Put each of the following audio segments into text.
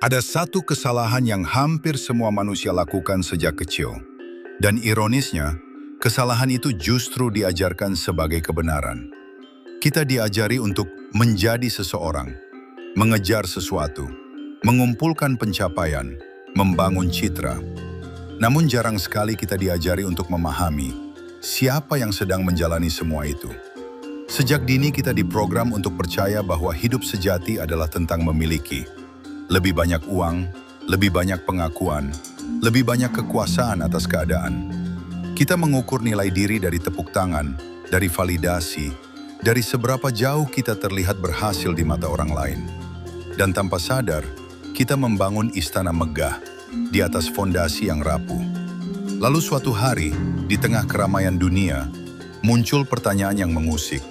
Ada satu kesalahan yang hampir semua manusia lakukan sejak kecil. Dan ironisnya, kesalahan itu justru diajarkan sebagai kebenaran. Kita diajari untuk menjadi seseorang, mengejar sesuatu, mengumpulkan pencapaian, membangun citra. Namun jarang sekali kita diajari untuk memahami siapa yang sedang menjalani semua itu. Sejak dini kita diprogram untuk percaya bahwa hidup sejati adalah tentang memiliki lebih banyak uang, lebih banyak pengakuan, lebih banyak kekuasaan atas keadaan. Kita mengukur nilai diri dari tepuk tangan, dari validasi, dari seberapa jauh kita terlihat berhasil di mata orang lain. Dan tanpa sadar, kita membangun istana megah di atas fondasi yang rapuh. Lalu suatu hari, di tengah keramaian dunia, muncul pertanyaan yang mengusik.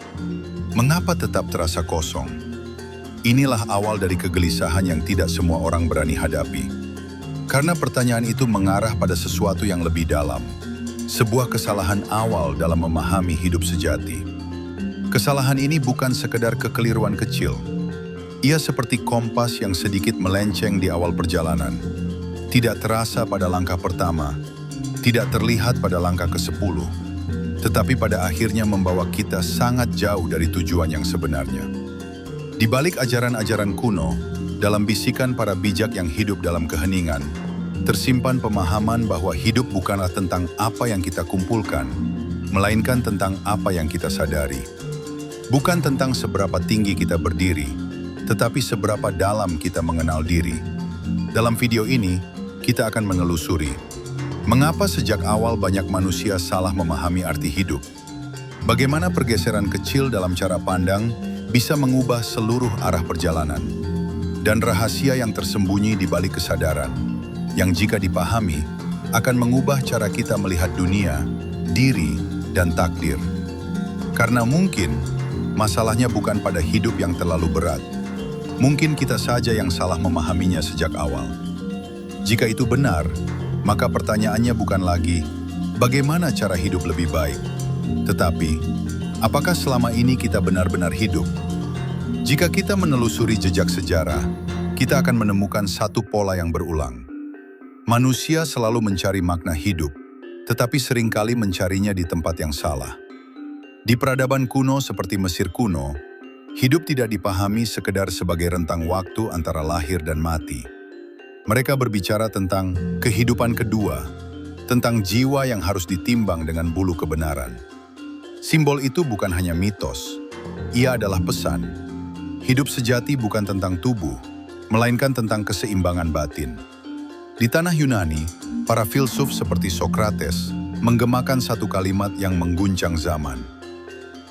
Mengapa tetap terasa kosong? Inilah awal dari kegelisahan yang tidak semua orang berani hadapi. Karena pertanyaan itu mengarah pada sesuatu yang lebih dalam. Sebuah kesalahan awal dalam memahami hidup sejati. Kesalahan ini bukan sekedar kekeliruan kecil. Ia seperti kompas yang sedikit melenceng di awal perjalanan. Tidak terasa pada langkah pertama, tidak terlihat pada langkah ke-10, tetapi pada akhirnya membawa kita sangat jauh dari tujuan yang sebenarnya. Di balik ajaran-ajaran kuno, dalam bisikan para bijak yang hidup dalam keheningan, tersimpan pemahaman bahwa hidup bukanlah tentang apa yang kita kumpulkan, melainkan tentang apa yang kita sadari. Bukan tentang seberapa tinggi kita berdiri, tetapi seberapa dalam kita mengenal diri. Dalam video ini, kita akan menelusuri mengapa sejak awal banyak manusia salah memahami arti hidup. Bagaimana pergeseran kecil dalam cara pandang bisa mengubah seluruh arah perjalanan. Dan rahasia yang tersembunyi di balik kesadaran, yang jika dipahami, akan mengubah cara kita melihat dunia, diri, dan takdir. Karena mungkin, masalahnya bukan pada hidup yang terlalu berat. Mungkin kita saja yang salah memahaminya sejak awal. Jika itu benar, maka pertanyaannya bukan lagi, bagaimana cara hidup lebih baik? Tetapi, apakah selama ini kita benar-benar hidup? Jika kita menelusuri jejak sejarah, kita akan menemukan satu pola yang berulang. Manusia selalu mencari makna hidup, tetapi seringkali mencarinya di tempat yang salah. Di peradaban kuno seperti Mesir kuno, hidup tidak dipahami sekedar sebagai rentang waktu antara lahir dan mati. Mereka berbicara tentang kehidupan kedua, tentang jiwa yang harus ditimbang dengan bulu kebenaran. Simbol itu bukan hanya mitos, ia adalah pesan. Hidup sejati bukan tentang tubuh, melainkan tentang keseimbangan batin. Di tanah Yunani, para filsuf seperti Sokrates menggemakan satu kalimat yang mengguncang zaman.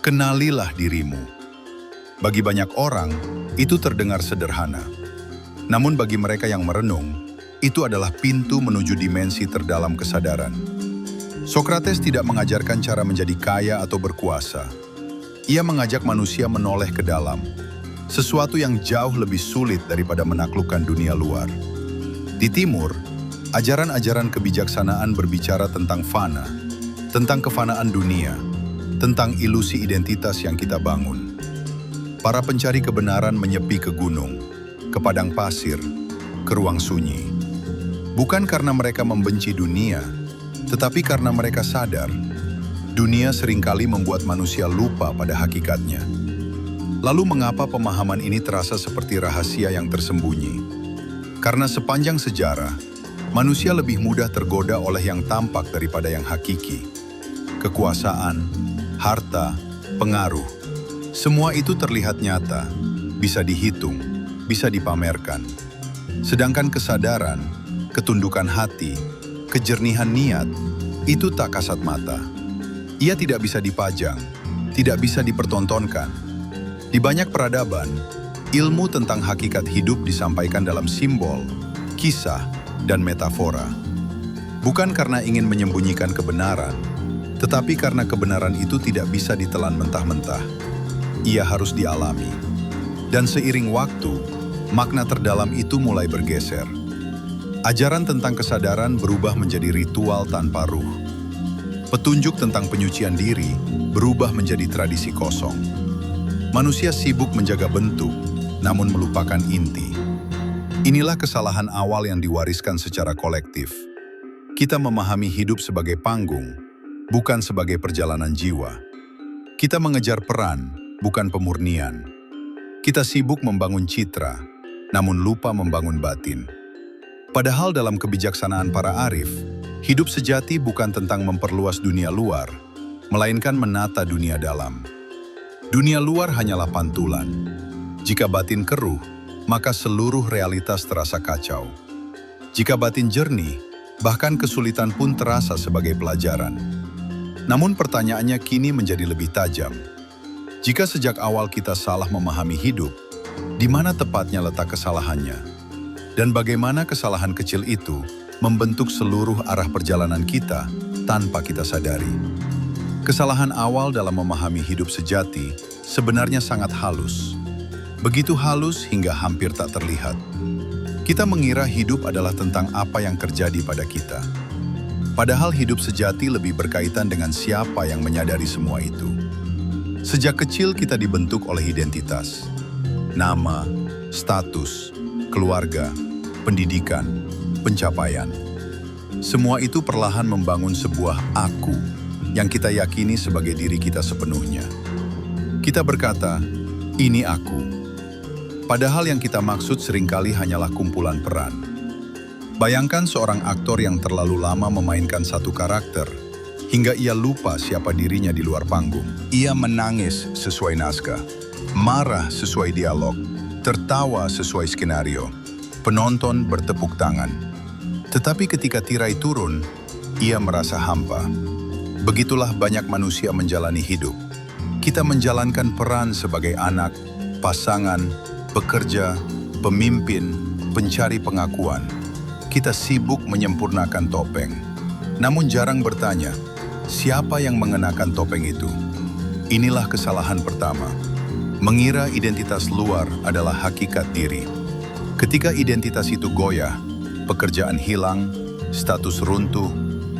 Kenalilah dirimu. Bagi banyak orang, itu terdengar sederhana. Namun bagi mereka yang merenung, itu adalah pintu menuju dimensi terdalam kesadaran. Sokrates tidak mengajarkan cara menjadi kaya atau berkuasa. Ia mengajak manusia menoleh ke dalam, sesuatu yang jauh lebih sulit daripada menaklukkan dunia luar. Di timur, ajaran-ajaran kebijaksanaan berbicara tentang fana, tentang kefanaan dunia, tentang ilusi identitas yang kita bangun. Para pencari kebenaran menyepi ke gunung, ke padang pasir, ke ruang sunyi. Bukan karena mereka membenci dunia, tetapi karena mereka sadar, dunia seringkali membuat manusia lupa pada hakikatnya. Lalu mengapa pemahaman ini terasa seperti rahasia yang tersembunyi? Karena sepanjang sejarah, manusia lebih mudah tergoda oleh yang tampak daripada yang hakiki. Kekuasaan, harta, pengaruh, semua itu terlihat nyata, bisa dihitung, bisa dipamerkan. Sedangkan kesadaran, ketundukan hati, kejernihan niat, itu tak kasat mata. Ia tidak bisa dipajang, tidak bisa dipertontonkan. Di banyak peradaban, ilmu tentang hakikat hidup disampaikan dalam simbol, kisah, dan metafora. Bukan karena ingin menyembunyikan kebenaran, tetapi karena kebenaran itu tidak bisa ditelan mentah-mentah. Ia harus dialami. Dan seiring waktu, makna terdalam itu mulai bergeser. Ajaran tentang kesadaran berubah menjadi ritual tanpa ruh. Petunjuk tentang penyucian diri berubah menjadi tradisi kosong. Manusia sibuk menjaga bentuk, namun melupakan inti. Inilah kesalahan awal yang diwariskan secara kolektif. Kita memahami hidup sebagai panggung, bukan sebagai perjalanan jiwa. Kita mengejar peran, bukan pemurnian. Kita sibuk membangun citra, namun lupa membangun batin. Padahal dalam kebijaksanaan para arif, hidup sejati bukan tentang memperluas dunia luar, melainkan menata dunia dalam. Dunia luar hanyalah pantulan. Jika batin keruh, maka seluruh realitas terasa kacau. Jika batin jernih, bahkan kesulitan pun terasa sebagai pelajaran. Namun pertanyaannya kini menjadi lebih tajam. Jika sejak awal kita salah memahami hidup, di mana tepatnya letak kesalahannya? Dan bagaimana kesalahan kecil itu membentuk seluruh arah perjalanan kita tanpa kita sadari? Kesalahan awal dalam memahami hidup sejati sebenarnya sangat halus. Begitu halus hingga hampir tak terlihat. Kita mengira hidup adalah tentang apa yang terjadi pada kita. Padahal hidup sejati lebih berkaitan dengan siapa yang menyadari semua itu. Sejak kecil kita dibentuk oleh identitas. Nama, status, keluarga, pendidikan, pencapaian. Semua itu perlahan membangun sebuah aku yang kita yakini sebagai diri kita sepenuhnya. Kita berkata, ini aku. Padahal yang kita maksud seringkali hanyalah kumpulan peran. Bayangkan seorang aktor yang terlalu lama memainkan satu karakter, hingga ia lupa siapa dirinya di luar panggung. Ia menangis sesuai naskah, marah sesuai dialog, tertawa sesuai skenario. Penonton bertepuk tangan. Tetapi ketika tirai turun, ia merasa hampa. Begitulah banyak manusia menjalani hidup. Kita menjalankan peran sebagai anak, pasangan, pekerja, pemimpin, pencari pengakuan. Kita sibuk menyempurnakan topeng. Namun jarang bertanya, siapa yang mengenakan topeng itu? Inilah kesalahan pertama. Mengira identitas luar adalah hakikat diri. Ketika identitas itu goyah, pekerjaan hilang, status runtuh,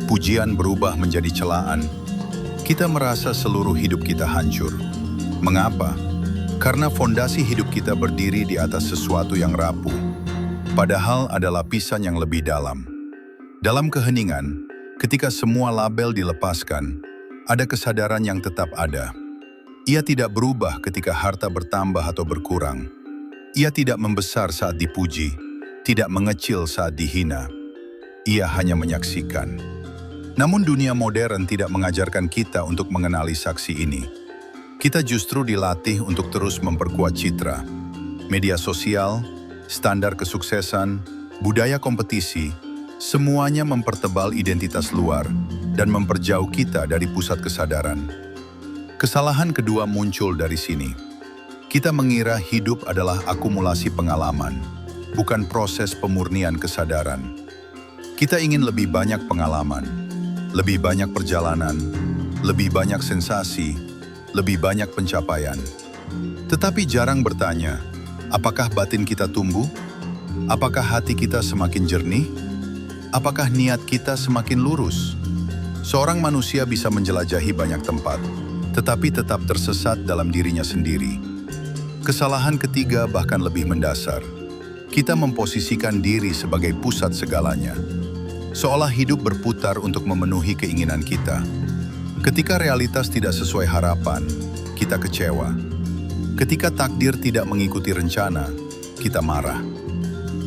pujian berubah menjadi celaan, kita merasa seluruh hidup kita hancur. Mengapa? Karena fondasi hidup kita berdiri di atas sesuatu yang rapuh, padahal ada lapisan yang lebih dalam. Dalam keheningan, ketika semua label dilepaskan, ada kesadaran yang tetap ada. Ia tidak berubah ketika harta bertambah atau berkurang. Ia tidak membesar saat dipuji, tidak mengecil saat dihina. Ia hanya menyaksikan. Namun dunia modern tidak mengajarkan kita untuk mengenali saksi ini. Kita justru dilatih untuk terus memperkuat citra. Media sosial, standar kesuksesan, budaya kompetisi, semuanya mempertebal identitas luar dan memperjauh kita dari pusat kesadaran. Kesalahan kedua muncul dari sini. Kita mengira hidup adalah akumulasi pengalaman, bukan proses pemurnian kesadaran. Kita ingin lebih banyak pengalaman, lebih banyak perjalanan, lebih banyak sensasi, lebih banyak pencapaian. Tetapi jarang bertanya, apakah batin kita tumbuh? Apakah hati kita semakin jernih? Apakah niat kita semakin lurus? Seorang manusia bisa menjelajahi banyak tempat, tetapi tetap tersesat dalam dirinya sendiri. Kesalahan ketiga bahkan lebih mendasar. Kita memposisikan diri sebagai pusat segalanya. Seolah hidup berputar untuk memenuhi keinginan kita. Ketika realitas tidak sesuai harapan, kita kecewa. Ketika takdir tidak mengikuti rencana, kita marah.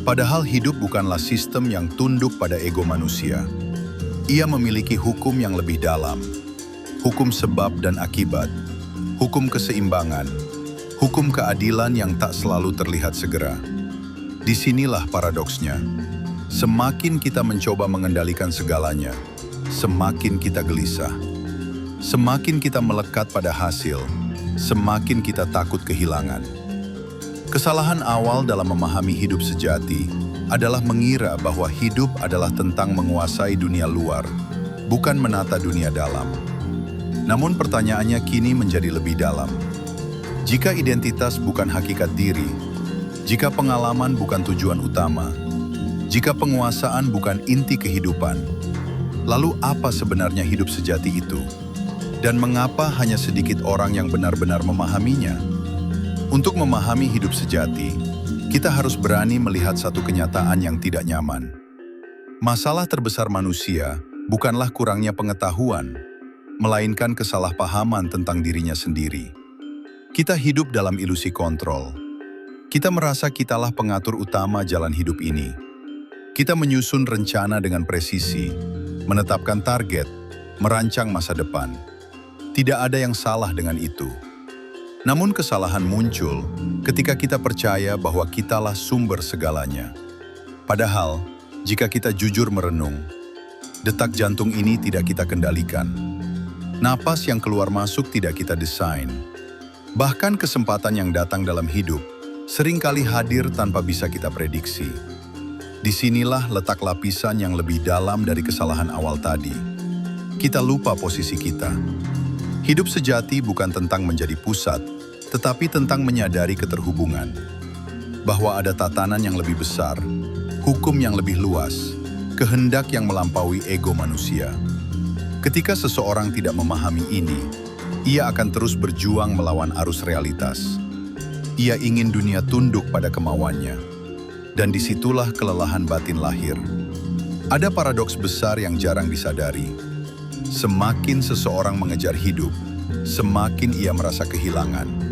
Padahal hidup bukanlah sistem yang tunduk pada ego manusia. Ia memiliki hukum yang lebih dalam. Hukum sebab dan akibat. Hukum keseimbangan. Hukum keadilan yang tak selalu terlihat segera. Disinilah paradoksnya. Semakin kita mencoba mengendalikan segalanya, semakin kita gelisah. Semakin kita melekat pada hasil, semakin kita takut kehilangan. Kesalahan awal dalam memahami hidup sejati adalah mengira bahwa hidup adalah tentang menguasai dunia luar, bukan menata dunia dalam. Namun pertanyaannya kini menjadi lebih dalam. Jika identitas bukan hakikat diri, jika pengalaman bukan tujuan utama, jika penguasaan bukan inti kehidupan, lalu apa sebenarnya hidup sejati itu? Dan mengapa hanya sedikit orang yang benar-benar memahaminya? Untuk memahami hidup sejati, kita harus berani melihat satu kenyataan yang tidak nyaman. Masalah terbesar manusia bukanlah kurangnya pengetahuan, melainkan kesalahpahaman tentang dirinya sendiri. Kita hidup dalam ilusi kontrol. Kita merasa kitalah pengatur utama jalan hidup ini. Kita menyusun rencana dengan presisi, menetapkan target, merancang masa depan. Tidak ada yang salah dengan itu. Namun kesalahan muncul ketika kita percaya bahwa kitalah sumber segalanya. Padahal, jika kita jujur merenung, detak jantung ini tidak kita kendalikan. Napas yang keluar masuk tidak kita desain. Bahkan kesempatan yang datang dalam hidup seringkali hadir tanpa bisa kita prediksi. Disinilah letak lapisan yang lebih dalam dari kesalahan awal tadi. Kita lupa posisi kita. Hidup sejati bukan tentang menjadi pusat, tetapi tentang menyadari keterhubungan. Bahwa ada tatanan yang lebih besar, hukum yang lebih luas, kehendak yang melampaui ego manusia. Ketika seseorang tidak memahami ini, ia akan terus berjuang melawan arus realitas. Ia ingin dunia tunduk pada kemauannya. Dan disitulah kelelahan batin lahir. Ada paradoks besar yang jarang disadari. Semakin seseorang mengejar hidup, semakin ia merasa kehilangan.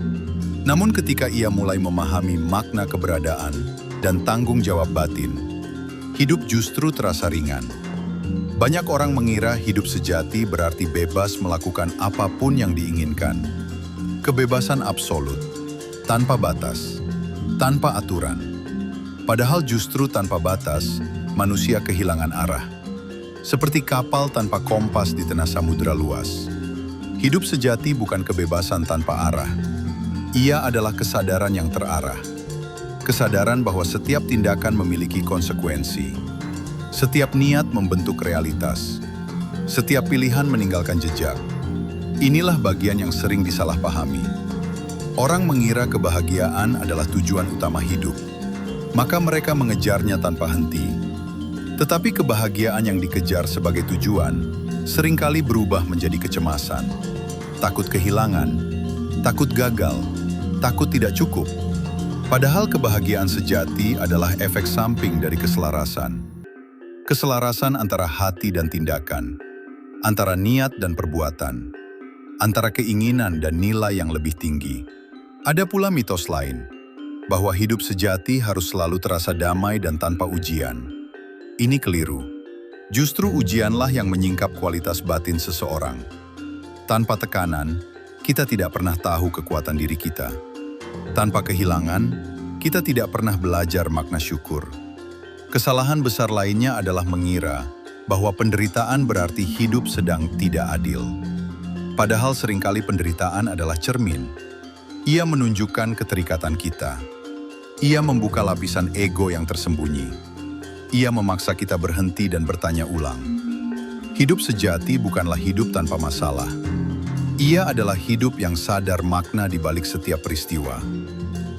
Namun ketika ia mulai memahami makna keberadaan dan tanggung jawab batin, hidup justru terasa ringan. Banyak orang mengira hidup sejati berarti bebas melakukan apapun yang diinginkan. Kebebasan absolut, tanpa batas, tanpa aturan. Padahal justru tanpa batas, manusia kehilangan arah. Seperti kapal tanpa kompas di tengah samudera luas. Hidup sejati bukan kebebasan tanpa arah. Ia adalah kesadaran yang terarah. Kesadaran bahwa setiap tindakan memiliki konsekuensi. Setiap niat membentuk realitas. Setiap pilihan meninggalkan jejak. Inilah bagian yang sering disalahpahami. Orang mengira kebahagiaan adalah tujuan utama hidup. Maka mereka mengejarnya tanpa henti. Tetapi kebahagiaan yang dikejar sebagai tujuan seringkali berubah menjadi kecemasan. Takut kehilangan, takut gagal, takut tidak cukup. Padahal kebahagiaan sejati adalah efek samping dari keselarasan. Keselarasan antara hati dan tindakan, antara niat dan perbuatan, antara keinginan dan nilai yang lebih tinggi. Ada pula mitos lain, bahwa hidup sejati harus selalu terasa damai dan tanpa ujian. Ini keliru. Justru ujianlah yang menyingkap kualitas batin seseorang. Tanpa tekanan, kita tidak pernah tahu kekuatan diri kita. Tanpa kehilangan, kita tidak pernah belajar makna syukur. Kesalahan besar lainnya adalah mengira bahwa penderitaan berarti hidup sedang tidak adil. Padahal seringkali penderitaan adalah cermin. Ia menunjukkan keterikatan kita. Ia membuka lapisan ego yang tersembunyi. Ia memaksa kita berhenti dan bertanya ulang. Hidup sejati bukanlah hidup tanpa masalah. Ia adalah hidup yang sadar makna di balik setiap peristiwa.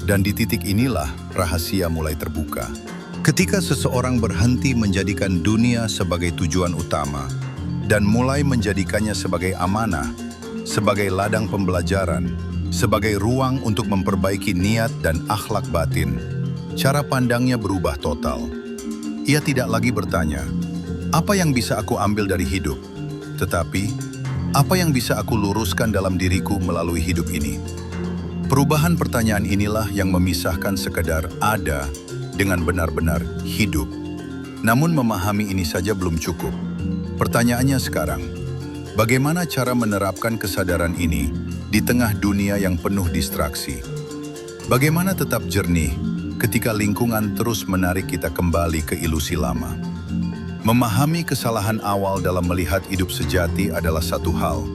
Dan di titik inilah rahasia mulai terbuka. Ketika seseorang berhenti menjadikan dunia sebagai tujuan utama dan mulai menjadikannya sebagai amanah, sebagai ladang pembelajaran, sebagai ruang untuk memperbaiki niat dan akhlak batin, cara pandangnya berubah total. Ia tidak lagi bertanya, apa yang bisa aku ambil dari hidup? Tetapi, apa yang bisa aku luruskan dalam diriku melalui hidup ini? Perubahan pertanyaan inilah yang memisahkan sekedar ada dengan benar-benar hidup. Namun memahami ini saja belum cukup. Pertanyaannya sekarang, bagaimana cara menerapkan kesadaran ini di tengah dunia yang penuh distraksi? Bagaimana tetap jernih ketika lingkungan terus menarik kita kembali ke ilusi lama? Memahami kesalahan awal dalam melihat hidup sejati adalah satu hal.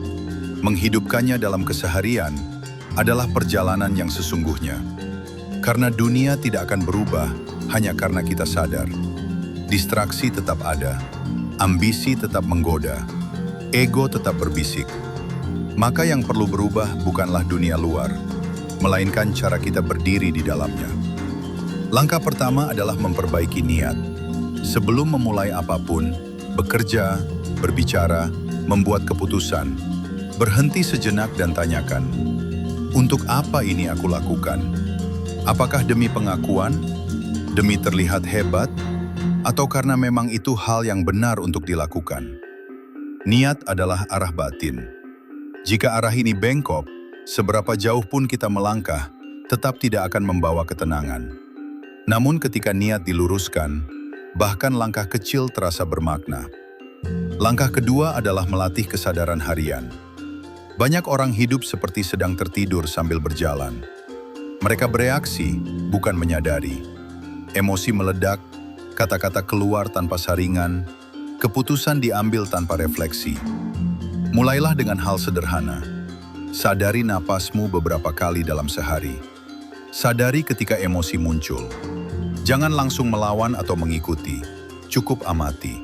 Menghidupkannya dalam keseharian adalah perjalanan yang sesungguhnya. Karena dunia tidak akan berubah hanya karena kita sadar. Distraksi tetap ada, ambisi tetap menggoda, ego tetap berbisik. Maka yang perlu berubah bukanlah dunia luar, melainkan cara kita berdiri di dalamnya. Langkah pertama adalah memperbaiki niat. Sebelum memulai apapun, bekerja, berbicara, membuat keputusan, berhenti sejenak dan tanyakan, untuk apa ini aku lakukan? Apakah demi pengakuan, Demi terlihat hebat, atau karena memang itu hal yang benar untuk dilakukan? Niat adalah arah batin. Jika arah ini bengkok, seberapa jauh pun kita melangkah, tetap tidak akan membawa ketenangan. Namun ketika niat diluruskan, bahkan langkah kecil terasa bermakna. Langkah kedua adalah melatih kesadaran harian. Banyak orang hidup seperti sedang tertidur sambil berjalan. Mereka bereaksi, bukan menyadari. Emosi meledak, kata-kata keluar tanpa saringan, keputusan diambil tanpa refleksi. Mulailah dengan hal sederhana. Sadari napasmu beberapa kali dalam sehari. Sadari ketika emosi muncul. Jangan langsung melawan atau mengikuti, cukup amati.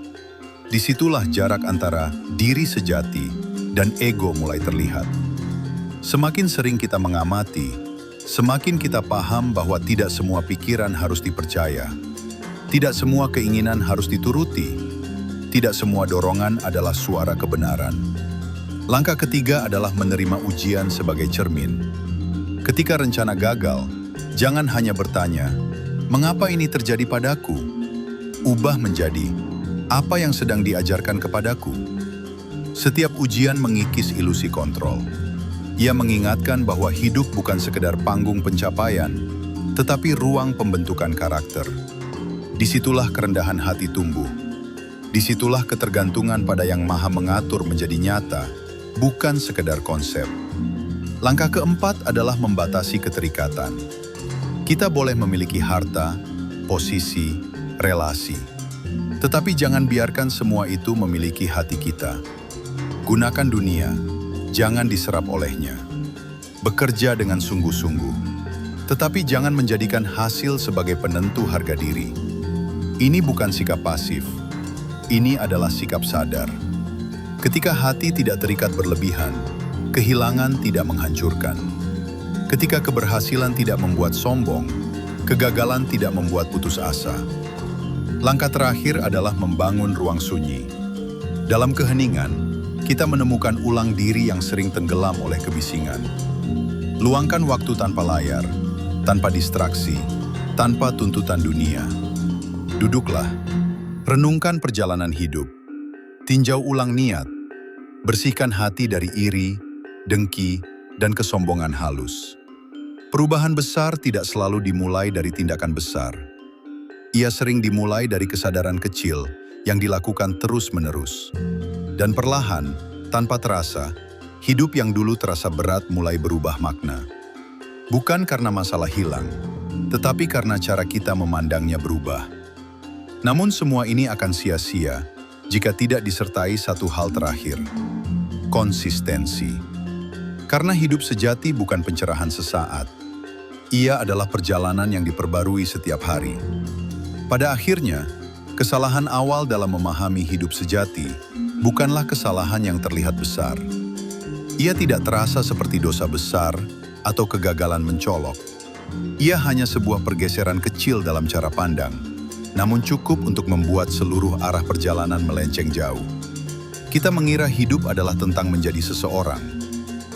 Disitulah jarak antara diri sejati dan ego mulai terlihat. Semakin sering kita mengamati, semakin kita paham bahwa tidak semua pikiran harus dipercaya. Tidak semua keinginan harus dituruti. Tidak semua dorongan adalah suara kebenaran. Langkah ketiga adalah menerima ujian sebagai cermin. Ketika rencana gagal, jangan hanya bertanya, "Mengapa ini terjadi padaku?" Ubah menjadi, "Apa yang sedang diajarkan kepadaku?" Setiap ujian mengikis ilusi kontrol. Ia mengingatkan bahwa hidup bukan sekedar panggung pencapaian, tetapi ruang pembentukan karakter. Disitulah kerendahan hati tumbuh. Disitulah ketergantungan pada Yang Maha Mengatur menjadi nyata, bukan sekedar konsep. Langkah keempat adalah membatasi keterikatan. Kita boleh memiliki harta, posisi, relasi. Tetapi jangan biarkan semua itu memiliki hati kita. Gunakan dunia, jangan diserap olehnya. Bekerja dengan sungguh-sungguh. Tetapi jangan menjadikan hasil sebagai penentu harga diri. Ini bukan sikap pasif. Ini adalah sikap sadar. Ketika hati tidak terikat berlebihan, kehilangan tidak menghancurkan. Ketika keberhasilan tidak membuat sombong, kegagalan tidak membuat putus asa. Langkah terakhir adalah membangun ruang sunyi. Dalam keheningan, kita menemukan ulang diri yang sering tenggelam oleh kebisingan. Luangkan waktu tanpa layar, tanpa distraksi, tanpa tuntutan dunia. Duduklah, renungkan perjalanan hidup, tinjau ulang niat, bersihkan hati dari iri, dengki, dan kesombongan halus. Perubahan besar tidak selalu dimulai dari tindakan besar. Ia sering dimulai dari kesadaran kecil yang dilakukan terus-menerus. Dan perlahan, tanpa terasa, hidup yang dulu terasa berat mulai berubah makna. Bukan karena masalah hilang, tetapi karena cara kita memandangnya berubah. Namun semua ini akan sia-sia jika tidak disertai satu hal terakhir, konsistensi. Karena hidup sejati bukan pencerahan sesaat. Ia adalah perjalanan yang diperbarui setiap hari. Pada akhirnya, kesalahan awal dalam memahami hidup sejati bukanlah kesalahan yang terlihat besar. Ia tidak terasa seperti dosa besar atau kegagalan mencolok. Ia hanya sebuah pergeseran kecil dalam cara pandang, namun cukup untuk membuat seluruh arah perjalanan melenceng jauh. Kita mengira hidup adalah tentang menjadi seseorang,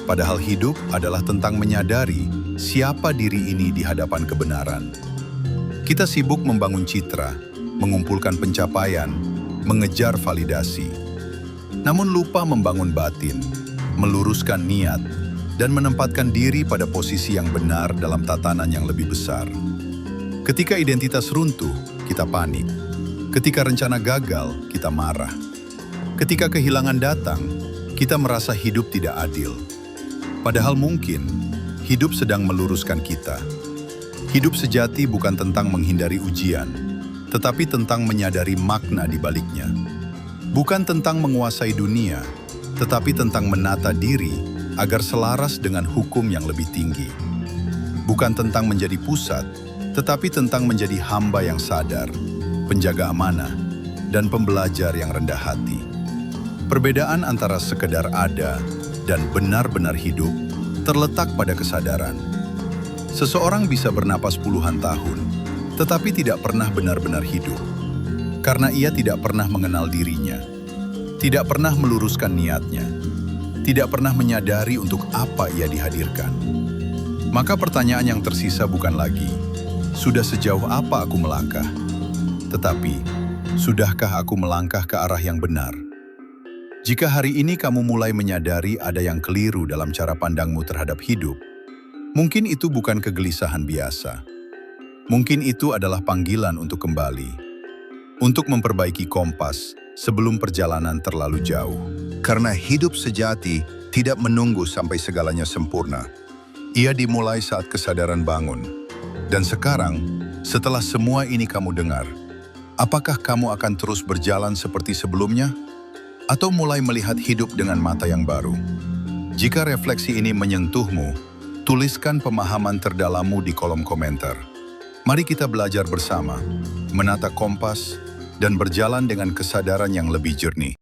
padahal hidup adalah tentang menyadari siapa diri ini di hadapan kebenaran. Kita sibuk membangun citra, mengumpulkan pencapaian, mengejar validasi. Namun lupa membangun batin, meluruskan niat, dan menempatkan diri pada posisi yang benar dalam tatanan yang lebih besar. Ketika identitas runtuh, kita panik. Ketika rencana gagal, kita marah. Ketika kehilangan datang, kita merasa hidup tidak adil. Padahal mungkin, hidup sedang meluruskan kita. Hidup sejati bukan tentang menghindari ujian, tetapi tentang menyadari makna di baliknya. Bukan tentang menguasai dunia, tetapi tentang menata diri agar selaras dengan hukum yang lebih tinggi. Bukan tentang menjadi pusat, tetapi tentang menjadi hamba yang sadar, penjaga amanah, dan pembelajar yang rendah hati. Perbedaan antara sekedar ada dan benar-benar hidup terletak pada kesadaran. Seseorang bisa bernapas puluhan tahun, tetapi tidak pernah benar-benar hidup. Karena ia tidak pernah mengenal dirinya, tidak pernah meluruskan niatnya, tidak pernah menyadari untuk apa ia dihadirkan. Maka pertanyaan yang tersisa bukan lagi, sudah sejauh apa aku melangkah? Tetapi, sudahkah aku melangkah ke arah yang benar? Jika hari ini kamu mulai menyadari ada yang keliru dalam cara pandangmu terhadap hidup, mungkin itu bukan kegelisahan biasa. Mungkin itu adalah panggilan untuk kembali, untuk memperbaiki kompas sebelum perjalanan terlalu jauh. Karena hidup sejati tidak menunggu sampai segalanya sempurna. Ia dimulai saat kesadaran bangun. Dan sekarang, setelah semua ini kamu dengar, apakah kamu akan terus berjalan seperti sebelumnya? Atau mulai melihat hidup dengan mata yang baru? Jika refleksi ini menyentuhmu, tuliskan pemahaman terdalammu di kolom komentar. Mari kita belajar bersama, menata kompas, dan berjalan dengan kesadaran yang lebih jernih.